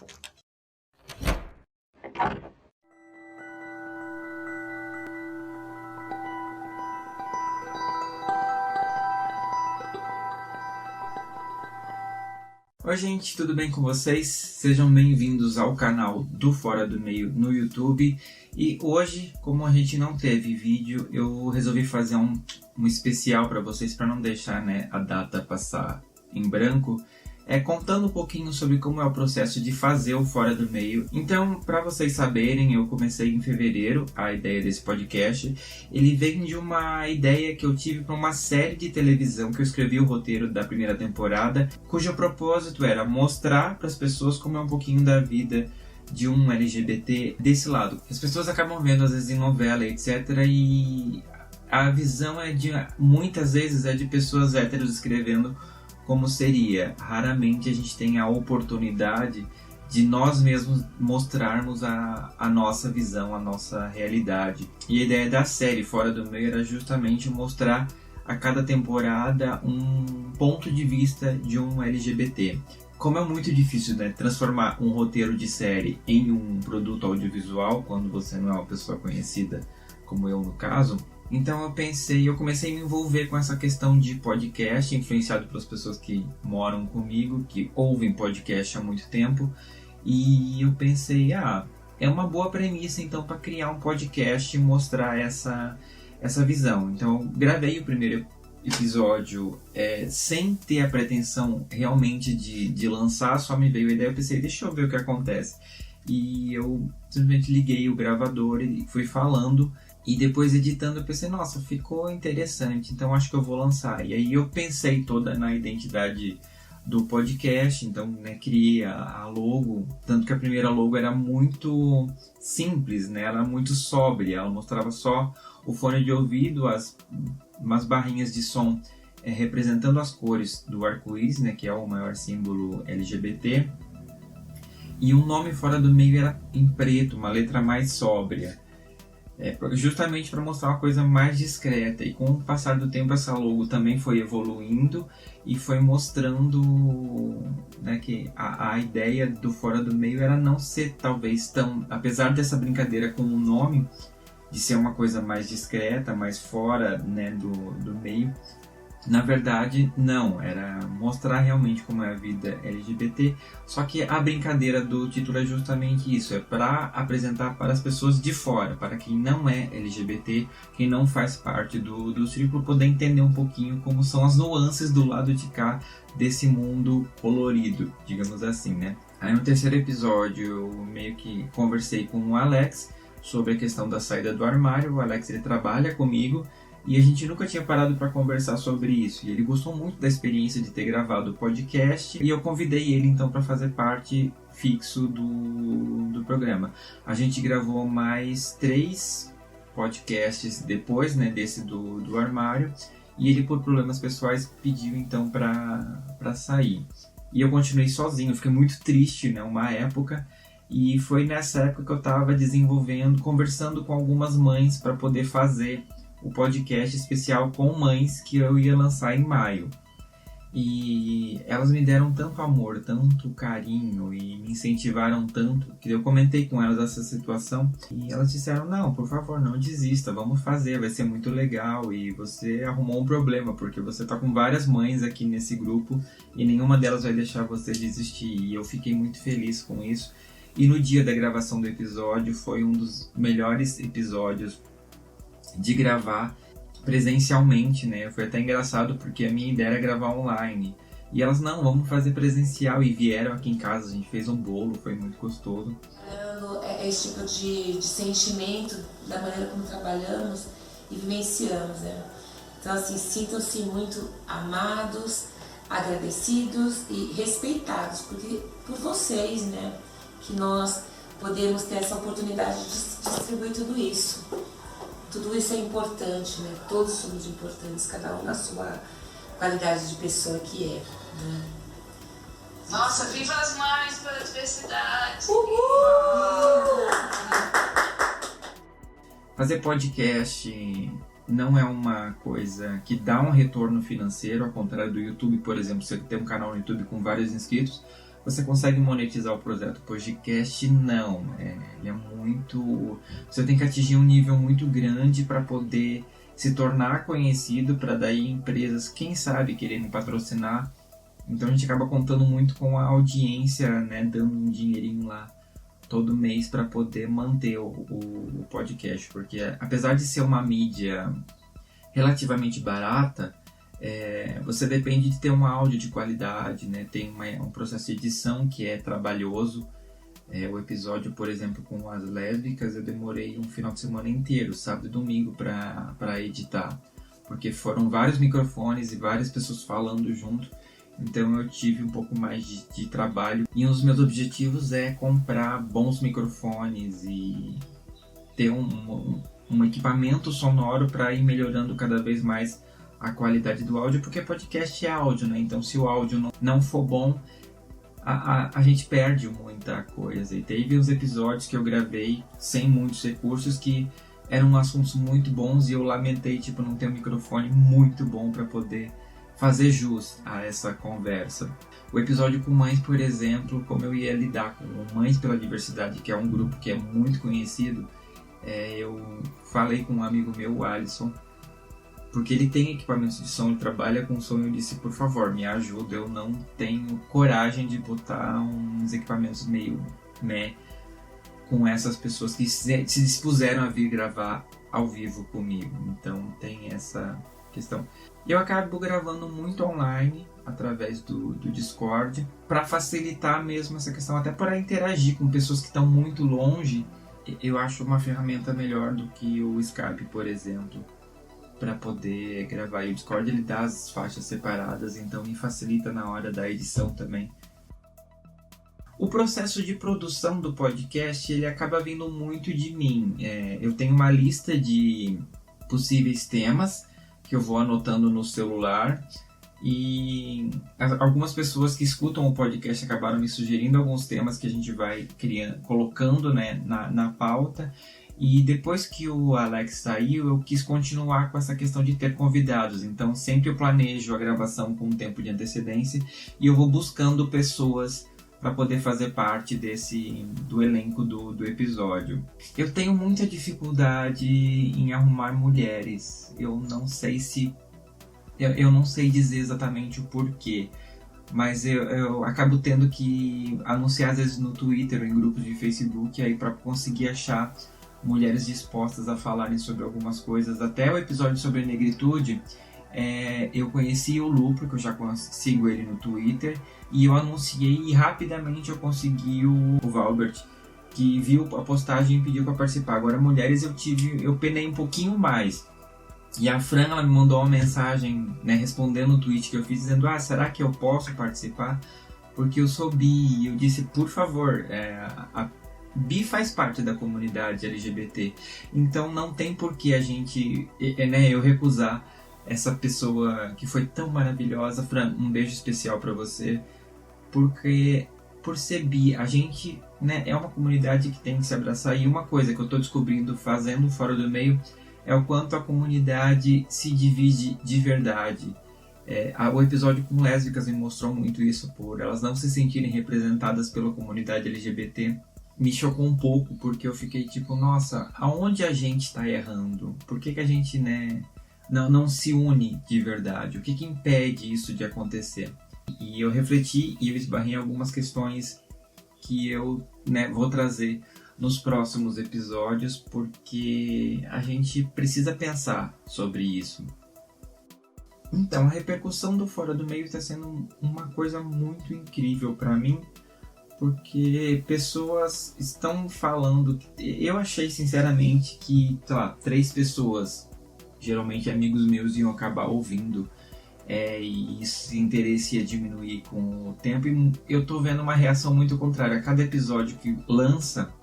Oi gente, tudo bem com vocês? Sejam bem-vindos ao canal do Fora do Meio no YouTube. E hoje, como a gente não teve vídeo, eu resolvi fazer um especial para vocês, para não deixar a data passar em branco, contando um pouquinho sobre como é o processo de fazer o Fora do Meio. Então, para vocês saberem, eu comecei em fevereiro a ideia desse podcast. Ele vem de uma ideia que eu tive para uma série de televisão que eu escrevi o roteiro da primeira temporada, cujo propósito era mostrar para as pessoas como é um pouquinho da vida de um LGBT desse lado. As pessoas acabam vendo às vezes em novela, etc. E a visão muitas vezes é de pessoas héteros escrevendo como seria. Raramente a gente tem a oportunidade de nós mesmos mostrarmos a nossa visão, a nossa realidade. E a ideia da série Fora do Meio era justamente mostrar a cada temporada um ponto de vista de um LGBT. Como é muito difícil transformar um roteiro de série em um produto audiovisual, quando você não é uma pessoa conhecida, como eu no caso, então eu comecei a me envolver com essa questão de podcast, influenciado pelas pessoas que moram comigo, que ouvem podcast há muito tempo, e eu pensei, é uma boa premissa então para criar um podcast e mostrar essa visão. Então eu gravei o primeiro episódio sem ter a pretensão realmente de lançar, só me veio a ideia, eu pensei, deixa eu ver o que acontece. E eu simplesmente liguei o gravador e fui falando. E depois editando eu pensei, nossa, ficou interessante, então acho que eu vou lançar. E aí eu pensei toda na identidade do podcast, então criei a logo, tanto que a primeira logo era muito simples, ela era muito sóbria, ela mostrava só o fone de ouvido, umas barrinhas de som representando as cores do arco-íris, que é o maior símbolo LGBT, e um nome Fora do Meio era em preto, uma letra mais sóbria. Justamente para mostrar uma coisa mais discreta, e com o passar do tempo essa logo também foi evoluindo e foi mostrando que a ideia do Fora do Meio era não ser talvez tão, apesar dessa brincadeira com o nome, de ser uma coisa mais discreta, mais fora do meio. Na verdade, não, era mostrar realmente como é a vida LGBT, só que a brincadeira do título é justamente isso, é para apresentar para as pessoas de fora, para quem não é LGBT, quem não faz parte do círculo, poder entender um pouquinho como são as nuances do lado de cá desse mundo colorido, digamos assim, Aí no terceiro episódio eu meio que conversei com o Alex sobre a questão da saída do armário. O Alex, ele trabalha comigo, e a gente nunca tinha parado para conversar sobre isso. E ele gostou muito da experiência de ter gravado o podcast. E eu convidei ele então para fazer parte fixo do programa. A gente gravou mais 3 podcasts depois desse do armário. E ele, por problemas pessoais, pediu então para sair. E eu continuei sozinho. Eu fiquei muito triste, uma época. E foi nessa época que eu estava conversando com algumas mães para poder fazer o podcast especial com mães que eu ia lançar em maio. E elas me deram tanto amor, tanto carinho e me incentivaram tanto, que eu comentei com elas essa situação e elas disseram, não, por favor, não desista, vamos fazer, vai ser muito legal. E você arrumou um problema, porque você tá com várias mães aqui nesse grupo e nenhuma delas vai deixar você desistir. E eu fiquei muito feliz com isso. E no dia da gravação do episódio foi um dos melhores episódios de gravar presencialmente, Foi até engraçado porque a minha ideia era gravar online. E elas, não, vamos fazer presencial, e vieram aqui em casa, a gente fez um bolo, foi muito gostoso. Esse tipo de sentimento da maneira como trabalhamos e vivenciamos, Então, assim, sintam-se muito amados, agradecidos e respeitados por vocês, que nós podemos ter essa oportunidade de distribuir tudo isso. Tudo isso é importante, Todos somos importantes, cada um na sua qualidade de pessoa que é. Nossa, viva as mães pela diversidade! Uhul! Fazer podcast não é uma coisa que dá um retorno financeiro, ao contrário do YouTube, por exemplo. Você tem um canal no YouTube com vários inscritos, você consegue monetizar o projeto podcast? Não, ele é muito... Você tem que atingir um nível muito grande para poder se tornar conhecido, para daí empresas, quem sabe, quererem patrocinar. Então a gente acaba contando muito com a audiência, né, dando um dinheirinho lá todo mês para poder manter o podcast, porque apesar de ser uma mídia relativamente barata, você depende de ter um áudio de qualidade, né? Tem um processo de edição que é trabalhoso. O episódio, por exemplo, com as lésbicas, eu demorei um final de semana inteiro, sábado e domingo, para editar, porque foram vários microfones e várias pessoas falando junto. Então eu tive um pouco mais de trabalho. E um dos meus objetivos é comprar bons microfones e ter um equipamento sonoro para ir melhorando cada vez mais a qualidade do áudio, porque podcast é áudio, né? Então se o áudio não for bom, a gente perde muita coisa. E teve uns episódios que eu gravei sem muitos recursos que eram assuntos muito bons e eu lamentei não ter um microfone muito bom para poder fazer jus a essa conversa. O episódio com mães, por exemplo, como eu ia lidar com Mães pela Diversidade, que é um grupo que é muito conhecido, eu falei com um amigo meu, o Alisson, porque ele tem equipamentos de som, ele trabalha com som, e eu disse, por favor, me ajuda, eu não tenho coragem de botar uns equipamentos meio com essas pessoas que se dispuseram a vir gravar ao vivo comigo. Então tem essa questão. Eu acabo gravando muito online, através do Discord, para facilitar mesmo essa questão, até para interagir com pessoas que estão muito longe. Eu acho uma ferramenta melhor do que o Skype, por exemplo, para poder gravar. E o Discord ele dá as faixas separadas, então me facilita na hora da edição também. O processo de produção do podcast ele acaba vindo muito de mim. Eu tenho uma lista de possíveis temas que eu vou anotando no celular, e algumas pessoas que escutam o podcast acabaram me sugerindo alguns temas que a gente vai colocando, né, na pauta. E depois que o Alex saiu, eu quis continuar com essa questão de ter convidados. Então sempre eu planejo a gravação com um tempo de antecedência e eu vou buscando pessoas para poder fazer parte do elenco do episódio. Eu tenho muita dificuldade em arrumar mulheres. Eu não sei dizer exatamente o porquê, mas eu acabo tendo que anunciar às vezes no Twitter ou em grupos de Facebook aí para conseguir achar mulheres dispostas a falarem sobre algumas coisas. Até o episódio sobre negritude, eu conheci o Lu, porque eu já sigo ele no Twitter, e eu anunciei e rapidamente eu consegui o Valbert, que viu a postagem e pediu para participar. Agora mulheres eu penei um pouquinho mais, e a Fran ela me mandou uma mensagem, né, respondendo o tweet que eu fiz, dizendo, será que eu posso participar? Porque eu sou bi. E eu disse, por favor, a bi faz parte da comunidade LGBT, então não tem por que a gente, eu recusar essa pessoa que foi tão maravilhosa. Fran, um beijo especial para você, porque por ser bi, a gente, né, é uma comunidade que tem que se abraçar. E uma coisa que eu estou descobrindo fazendo Fora do Meio é o quanto a comunidade se divide de verdade. O episódio com lésbicas me mostrou muito isso, por elas não se sentirem representadas pela comunidade LGBT. Me chocou um pouco, porque eu fiquei tipo, nossa, aonde a gente está errando? Por que a gente, né, não se une de verdade? O que impede isso de acontecer? E eu refleti e eu esbarrei em algumas questões que eu, né, vou trazer nos próximos episódios, porque a gente precisa pensar sobre isso. Então, a repercussão do Fora do Meio está sendo uma coisa muito incrível para mim, porque pessoas estão falando. Eu achei sinceramente que, 3 pessoas, geralmente amigos meus, iam acabar ouvindo, e esse interesse ia diminuir com o tempo, e eu tô vendo uma reação muito contrária. A cada episódio que lança,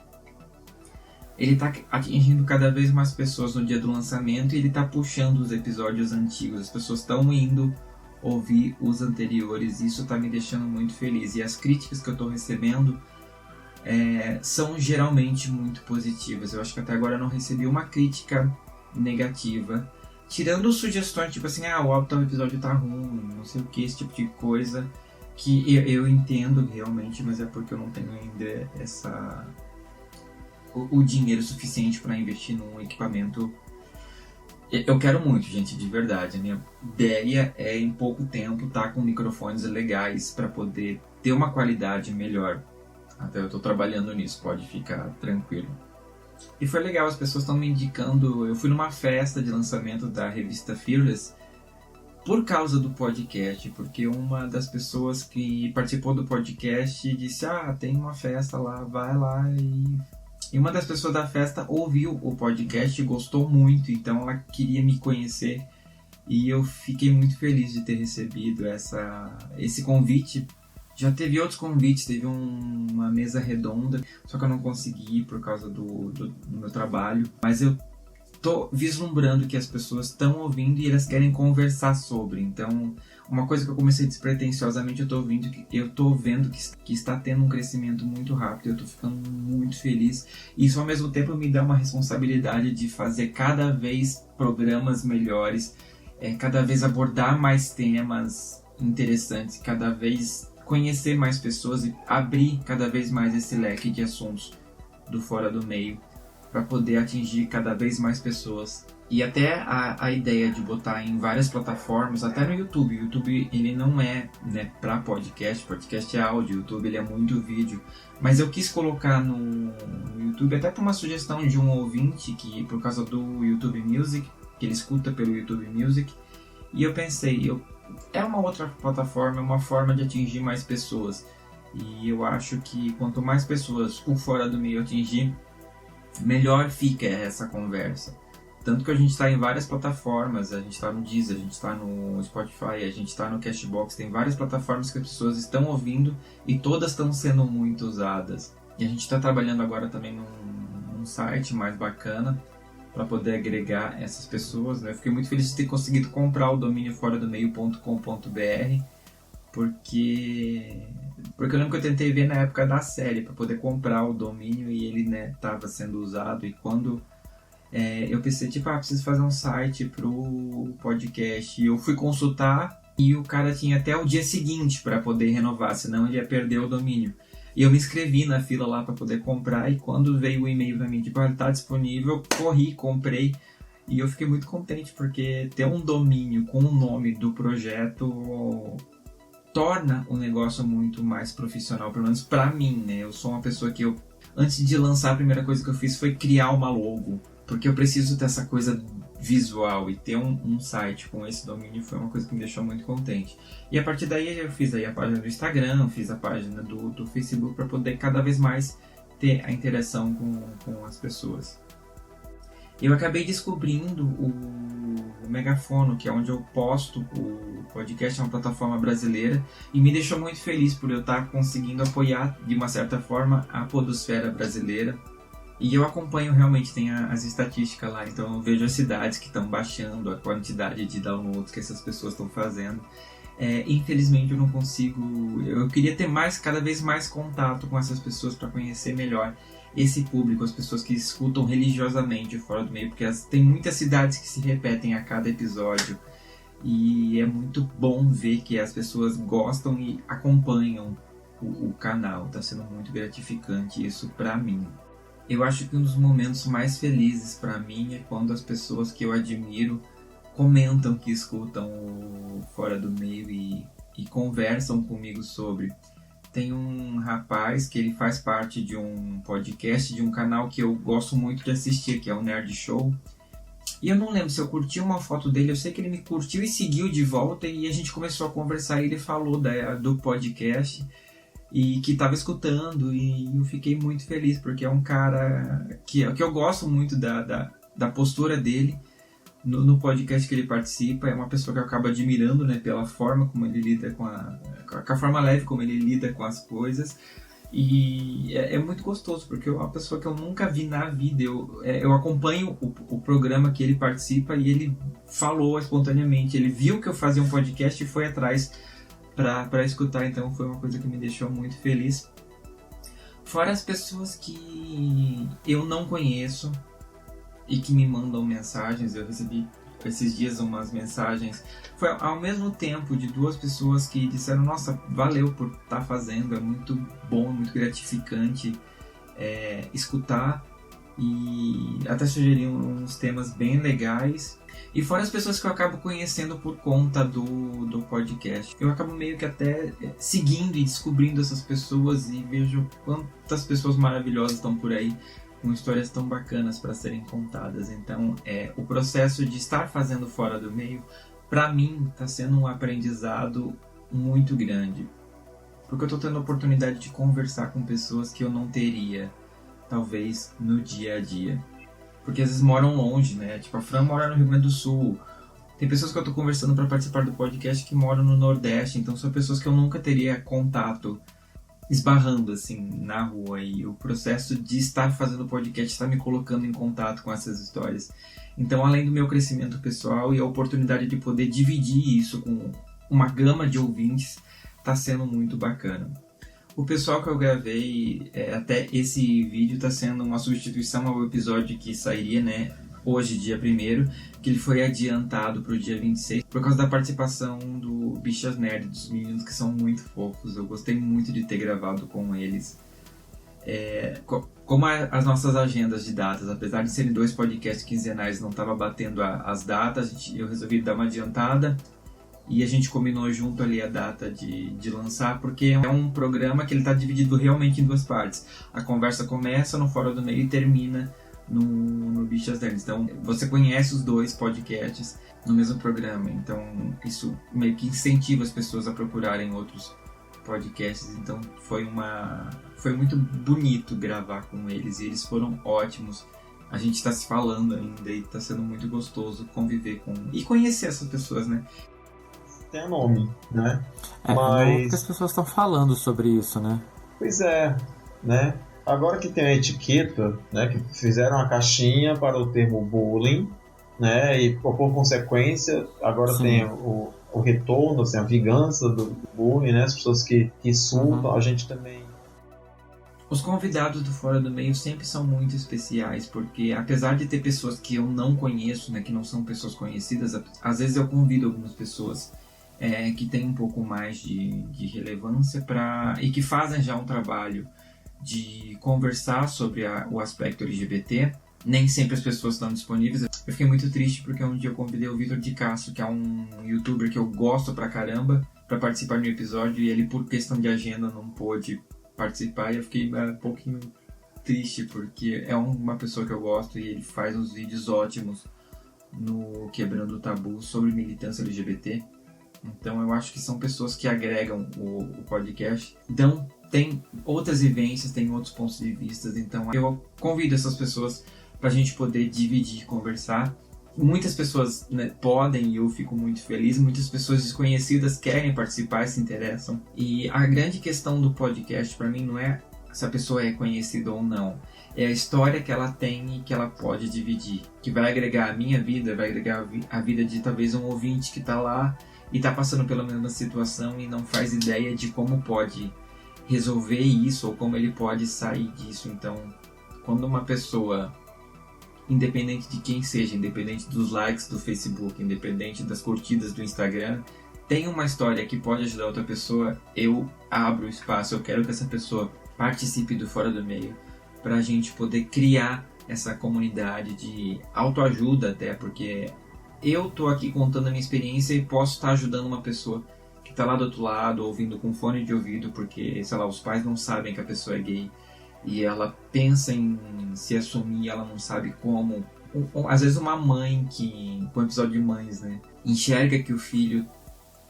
ele tá atingindo cada vez mais pessoas no dia do lançamento, e ele tá puxando os episódios antigos. As pessoas estão indo ouvir os anteriores, e isso tá me deixando muito feliz. E as críticas que eu tô recebendo são geralmente muito positivas. Eu acho que até agora eu não recebi uma crítica negativa, tirando sugestões tipo assim, o episódio tá ruim, não sei o que, esse tipo de coisa. que eu entendo realmente, mas é porque eu não tenho ainda o dinheiro suficiente para investir num equipamento. Eu quero muito, gente, de verdade. A minha ideia é, em pouco tempo, estar com microfones legais para poder ter uma qualidade melhor. Até eu estou trabalhando nisso, pode ficar tranquilo. E foi legal, as pessoas estão me indicando. Eu fui numa festa de lançamento da revista Fearless por causa do podcast, porque uma das pessoas que participou do podcast disse: tem uma festa lá, vai lá. E uma das pessoas da festa ouviu o podcast e gostou muito, então ela queria me conhecer. E eu fiquei muito feliz de ter recebido esse convite. Já teve outros convites, teve uma mesa redonda, só que eu não consegui ir por causa do meu trabalho. Mas eu tô vislumbrando que as pessoas estão ouvindo e elas querem conversar sobre. Então, uma coisa que eu comecei despretensiosamente, eu tô vendo que está tendo um crescimento muito rápido. Eu tô ficando muito feliz. E isso, ao mesmo tempo, me dá uma responsabilidade de fazer cada vez programas melhores, cada vez abordar mais temas interessantes, cada vez conhecer mais pessoas e abrir cada vez mais esse leque de assuntos do Fora do Meio para poder atingir cada vez mais pessoas. E até a ideia de botar em várias plataformas, até no YouTube. O YouTube, ele não é, para podcast é áudio, o YouTube ele é muito vídeo. Mas eu quis colocar no YouTube, até por uma sugestão de um ouvinte, que por causa do YouTube Music, que ele escuta pelo YouTube Music. E eu pensei, é uma outra plataforma, é uma forma de atingir mais pessoas. E eu acho que quanto mais pessoas o Fora do Meio atingir, melhor fica essa conversa. Tanto que a gente está em várias plataformas, a gente está no Deezer, a gente está no Spotify, a gente está no Cashbox, tem várias plataformas que as pessoas estão ouvindo e todas estão sendo muito usadas. E a gente está trabalhando agora também num site mais bacana para poder agregar essas pessoas, né? Eu fiquei muito feliz de ter conseguido comprar o domínio foradomeio.com.br, porque eu lembro que eu tentei ver na época da série para poder comprar o domínio e ele estava sendo usado. E quando eu pensei, preciso fazer um site pro podcast, e eu fui consultar e o cara tinha até o dia seguinte para poder renovar, senão ele ia perder o domínio. E eu me inscrevi na fila lá para poder comprar, e quando veio o e-mail para mim, ele tá disponível, corri, comprei. E eu fiquei muito contente, porque ter um domínio com o nome do projeto torna o negócio muito mais profissional, pelo menos para mim, né? Eu sou uma pessoa que antes de lançar, a primeira coisa que eu fiz foi criar uma logo, porque eu preciso dessa coisa visual, e ter um site com esse domínio foi uma coisa que me deixou muito contente. E a partir daí eu fiz aí a página do Instagram, fiz a página do Facebook para poder cada vez mais ter a interação com as pessoas. Eu acabei descobrindo o Megafono, que é onde eu posto o podcast, é uma plataforma brasileira, e me deixou muito feliz por eu estar conseguindo apoiar de uma certa forma a podosfera brasileira. E eu acompanho, realmente, tem as estatísticas lá, então eu vejo as cidades que estão baixando, a quantidade de downloads que essas pessoas estão fazendo. Infelizmente eu não consigo, eu queria ter cada vez mais contato com essas pessoas para conhecer melhor esse público, as pessoas que escutam religiosamente o Fora do Meio, porque tem muitas cidades que se repetem a cada episódio, e é muito bom ver que as pessoas gostam e acompanham o canal. Está sendo muito gratificante isso para mim. Eu acho que um dos momentos mais felizes para mim é quando as pessoas que eu admiro comentam que escutam o Fora do Meio e conversam comigo sobre. Tem um rapaz que ele faz parte de um podcast, de um canal que eu gosto muito de assistir, que é o Nerd Show. E eu não lembro se eu curti uma foto dele, eu sei que ele me curtiu e seguiu de volta, e a gente começou a conversar, e ele falou do podcast e que estava escutando, e eu fiquei muito feliz, porque é um cara que eu gosto muito da postura dele no podcast que ele participa. É uma pessoa que eu acabo admirando, né, pela forma como ele lida com a forma leve como ele lida com as coisas. E é muito gostoso, porque é uma pessoa que eu nunca vi na vida. Eu acompanho o programa que ele participa, e ele falou espontaneamente, ele viu que eu fazia um podcast e foi atrás para escutar. Então foi uma coisa que me deixou muito feliz. Fora as pessoas que eu não conheço e que me mandam mensagens. Eu recebi esses dias umas mensagens. Foi ao mesmo tempo de duas pessoas que disseram: nossa, valeu por estar fazendo, é muito bom, muito gratificante escutar, e até sugeriram uns temas bem legais. E fora as pessoas que eu acabo conhecendo por conta do podcast, eu acabo meio que até seguindo e descobrindo essas pessoas, e vejo quantas pessoas maravilhosas estão por aí com histórias tão bacanas para serem contadas. Então o processo de estar fazendo Fora do Meio, para mim, está sendo um aprendizado muito grande, porque eu estou tendo a oportunidade de conversar com pessoas que eu não teria, talvez, no dia a dia. Porque às vezes moram longe, né? Tipo, a Fran mora no Rio Grande do Sul. Tem pessoas que eu tô conversando para participar do podcast que moram no Nordeste. Então são pessoas que eu nunca teria contato esbarrando, assim, na rua. E o processo de estar fazendo podcast está me colocando em contato com essas histórias. Então, além do meu crescimento pessoal e a oportunidade de poder dividir isso com uma gama de ouvintes, tá sendo muito bacana. O pessoal que eu gravei, até esse vídeo está sendo uma substituição ao episódio que sairia, né, hoje, dia 1º, que ele foi adiantado para o dia 26, por causa da participação do Bichas Nerd, dos meninos que são muito fofos. Eu gostei muito de ter gravado com eles. Como as nossas agendas de datas, apesar de serem 2 podcasts quinzenais, não estava batendo as datas, eu resolvi dar uma adiantada. E a gente combinou junto ali a data de lançar, porque é um programa que ele está dividido realmente em 2 partes. A conversa começa no Fora do Meio e termina no Bichas Nerds. Então você conhece os 2 podcasts no mesmo programa. Então isso meio que incentiva as pessoas a procurarem outros podcasts. Então foi muito bonito gravar com eles, e eles foram ótimos. A gente está se falando ainda e está sendo muito gostoso conviver e conhecer essas pessoas, né? Tem nome, né? Mas as pessoas estão falando sobre isso, né? Pois é, né? Agora que tem a etiqueta, né? Que fizeram a caixinha para o termo bullying, né? E por consequência, agora Sim. Tem o retorno, assim, a vingança do bullying, né? As pessoas que insultam, a gente também. Os convidados do Fora do Meio sempre são muito especiais, porque apesar de ter pessoas que eu não conheço, né? Que não são pessoas conhecidas, às vezes eu convido algumas pessoas que tem um pouco mais de relevância e que fazem já um trabalho de conversar sobre o aspecto LGBT. Nem sempre as pessoas estão disponíveis. Eu fiquei muito triste porque um dia eu convidei o Vitor de Castro, que é um youtuber que eu gosto pra caramba, para participar do episódio, e ele, por questão de agenda, não pôde participar, e eu fiquei um pouquinho triste, porque é uma pessoa que eu gosto e ele faz uns vídeos ótimos no Quebrando o Tabu sobre militância LGBT. Então eu acho que são pessoas que agregam o podcast. Então tem outras vivências, tem outros pontos de vista. Então eu convido essas pessoas para a gente poder dividir, conversar. Muitas pessoas, né, podem, e eu fico muito feliz. Muitas pessoas desconhecidas querem participar e se interessam. E a grande questão do podcast para mim não é se a pessoa é conhecida ou não. É a história que ela tem e que ela pode dividir. Que vai agregar a minha vida, vai agregar a vida de talvez um ouvinte que está lá e está passando pela mesma situação e não faz ideia de como pode resolver isso ou como ele pode sair disso. Então, quando uma pessoa, independente de quem seja, independente dos likes do Facebook, independente das curtidas do Instagram, tem uma história que pode ajudar outra pessoa, eu abro espaço, eu quero que essa pessoa participe do Fora do Meio, para a gente poder criar essa comunidade de autoajuda, até porque eu tô aqui contando a minha experiência e posso estar ajudando uma pessoa que tá lá do outro lado, ouvindo com fone de ouvido, porque, sei lá, os pais não sabem que a pessoa é gay e ela pensa em se assumir, ela não sabe como. Às vezes uma mãe com o episódio de mães, né, enxerga que o filho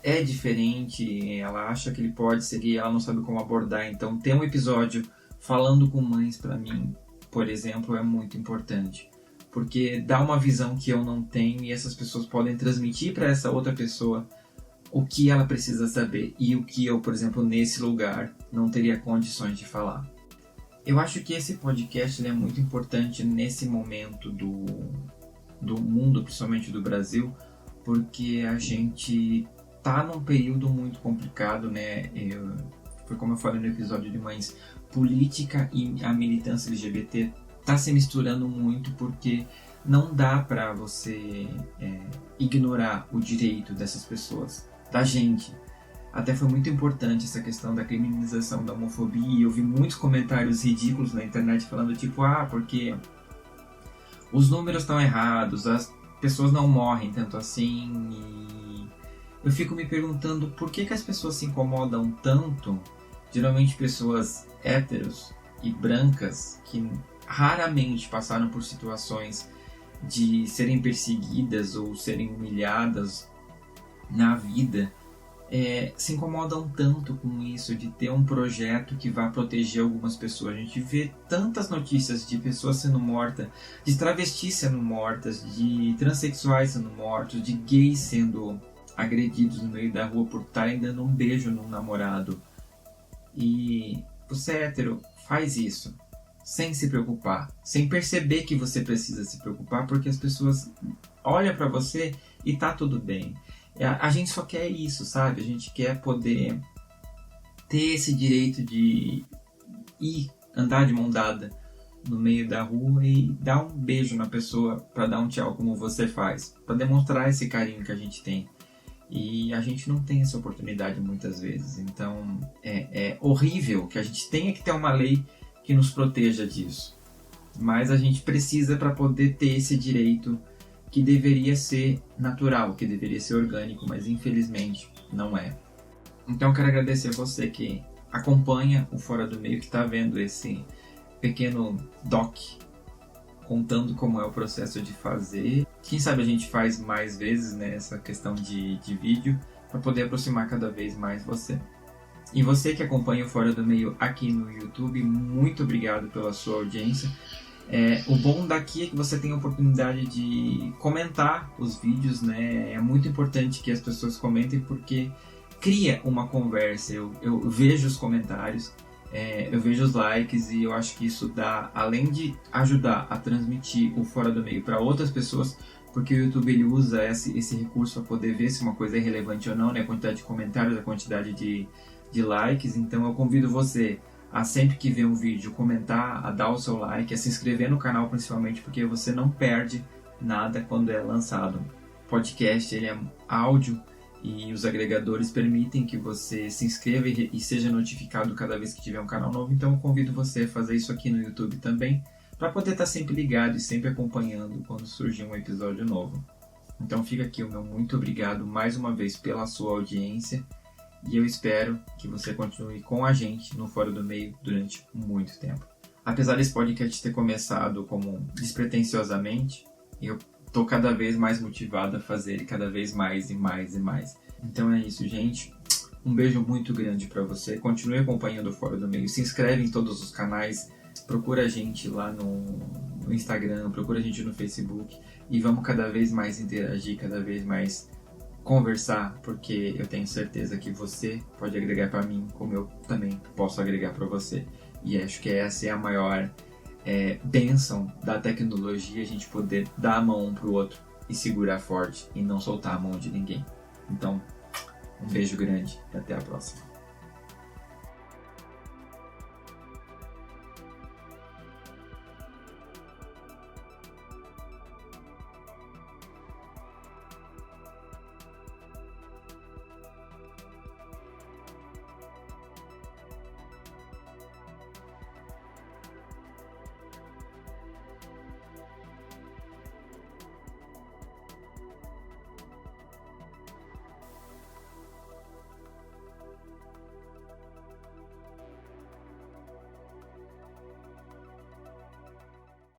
é diferente, ela acha que ele pode ser gay, ela não sabe como abordar. Então ter um episódio falando com mães, para mim, por exemplo, é muito importante, porque dá uma visão que eu não tenho e essas pessoas podem transmitir para essa outra pessoa o que ela precisa saber e o que eu, por exemplo, nesse lugar não teria condições de falar. Eu acho que esse podcast ele é muito importante nesse momento do mundo, principalmente do Brasil, porque a gente tá num período muito complicado, né? Foi como eu falei no episódio de mães, política e a militância LGBT tá se misturando muito, porque não dá para você ignorar o direito dessas pessoas, da gente. Até foi muito importante essa questão da criminalização da homofobia. Eu vi muitos comentários ridículos na internet falando tipo, porque os números estão errados, as pessoas não morrem tanto assim. E eu fico me perguntando por que as pessoas se incomodam tanto, geralmente pessoas héteros e brancas que raramente passaram por situações de serem perseguidas ou serem humilhadas na vida, se incomodam tanto com isso de ter um projeto que vá proteger algumas pessoas. A gente vê tantas notícias de pessoas sendo mortas, de travestis sendo mortas, de transexuais sendo mortos, de gays sendo agredidos no meio da rua por estarem dando um beijo num namorado. E você hétero faz isso sem se preocupar, sem perceber que você precisa se preocupar, porque as pessoas olham pra você e tá tudo bem. A gente só quer isso, sabe? A gente quer poder ter esse direito de ir andar de mão dada no meio da rua e dar um beijo na pessoa para dar um tchau como você faz, para demonstrar esse carinho que a gente tem. E a gente não tem essa oportunidade muitas vezes. Então é horrível que a gente tenha que ter uma lei que nos proteja disso. Mas a gente precisa para poder ter esse direito que deveria ser natural, que deveria ser orgânico, mas infelizmente não é. Então eu quero agradecer a você que acompanha o Fora do Meio, que está vendo esse pequeno doc contando como é o processo de fazer. Quem sabe a gente faz mais vezes, né, essa questão de vídeo para poder aproximar cada vez mais você. E você que acompanha o Fora do Meio aqui no YouTube, muito obrigado pela sua audiência. O bom daqui é que você tem a oportunidade de comentar os vídeos, né? É muito importante que as pessoas comentem porque cria uma conversa. Eu vejo os comentários, eu vejo os likes e eu acho que isso dá, além de ajudar a transmitir o Fora do Meio para outras pessoas, porque o YouTube ele usa esse recurso para poder ver se uma coisa é relevante ou não, né? A quantidade de comentários, a quantidade de likes. Então eu convido você a sempre que ver um vídeo comentar, a dar o seu like, a se inscrever no canal principalmente, porque você não perde nada quando é lançado. O podcast ele é áudio e os agregadores permitem que você se inscreva e seja notificado cada vez que tiver um canal novo. Então eu convido você a fazer isso aqui no YouTube também, para poder estar sempre ligado e sempre acompanhando quando surgir um episódio novo. Então fica aqui o meu muito obrigado mais uma vez pela sua audiência. E eu espero que você continue com a gente no Fora do Meio durante muito tempo. Apesar desse podcast ter começado como despretensiosamente, eu tô cada vez mais motivado a fazer ele cada vez mais e mais e mais. Então é isso, gente. Um beijo muito grande para você. Continue acompanhando o Fora do Meio. Se inscreve em todos os canais. Procura a gente lá no Instagram, procura a gente no Facebook. E vamos cada vez mais interagir, cada vez mais conversar, porque eu tenho certeza que você pode agregar para mim, como eu também posso agregar para você. E acho que essa é a maior bênção da tecnologia, a gente poder dar a mão um pro outro e segurar forte e não soltar a mão de ninguém. Então, um beijo grande e até a próxima.